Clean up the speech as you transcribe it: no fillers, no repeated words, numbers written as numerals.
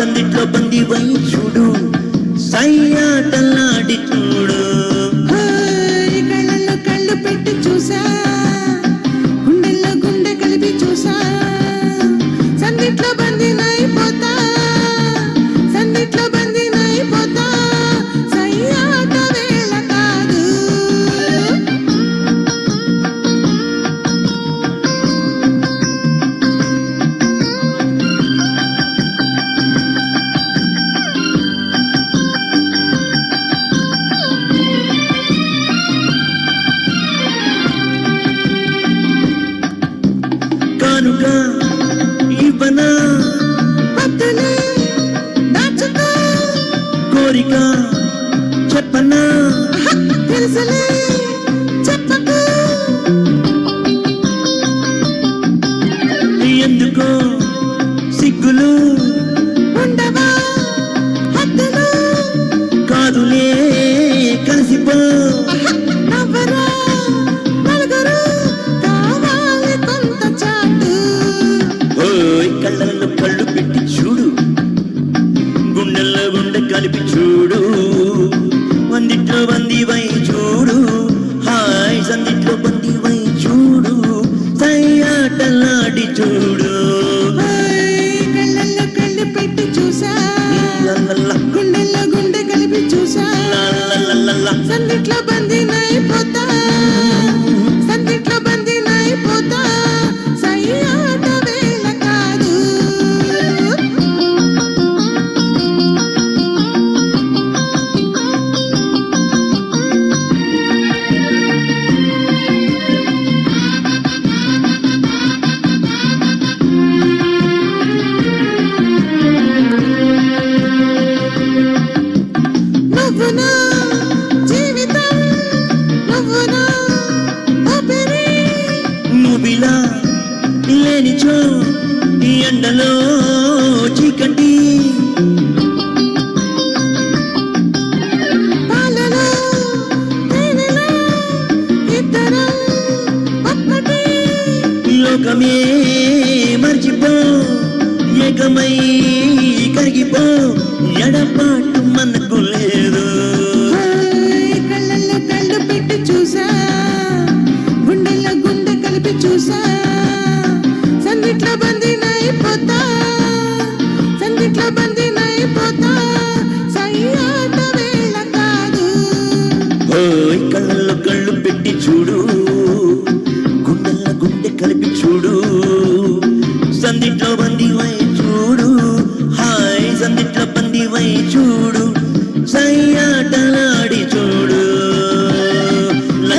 సందిట్లో బంది why చూడు సయ్యాటలాడి చూడు కళ్ళల్లో కళ్ళు పెట్టి చూసా గుండెల్లో గుండె కలిపి చూసా సందిట్లో బంది నైపోతా సందిట్లో బంది నైపోతా సయ్యాట వేళ కాదు కానుగా ఇవ్వనా వద్దులే దాచుకో కోరిక చెప్పనా తెలుసులే చెప్పకు ఎందుకో సిగ్గులు ఉండవా హద్దులు కాదులే కలిసిపో నవ్వరా నలుగురు కావాలి కొంత చాటు ఓయ్ కళ్ళల్లో కళ్ళు పెట్టి చూడు గుండెల్లో గుండె కలిపి చూడు వందిట్లో బంది వై చూడు హాయ్ సందిట్లో బంది వై చూడు సయ్యాటలాడి చూడు కళ్ళల్లో కళ్ళు పెట్టి చూసా లల్లల్లా, గుండెల్లో గుండె కలిపి చూసా లల్లల్లల్లల్లా. సందిట్లో బందీ నైపోతా సందిట్లో బందీ నైపోతా సయ్యాట వేళ కాదు నువ్వు నా జీవితం నువ్వు నా ఊపిరి నువ్విలా లేనిచో ఈ ఎండలో చీకటి పాలలో తేనెలో ఇద్దరం ఒక్కటి లోకమే మర్చిపో ఏకమై కరిగిపో ఎడపాటు మనకు లేదు కళ్ళల్లో కళ్ళు పెట్టి చూసా గుండెల్లో గుండె కలిపి చూసా సందిట్లో బందీ నైపోతా సందిట్లో బందీ నైపోతా సయ్యాట వేళ కాదు ఓయ్ కళ్ళల్లో కళ్ళు పెట్టి చూడు గుండెల్లో గుండె కలిపి చూడు సందిట్లో బంది వై చూడు హాయ్ సందిట్లో బంది వై చూడు సయ్యాటలాడి చూడు la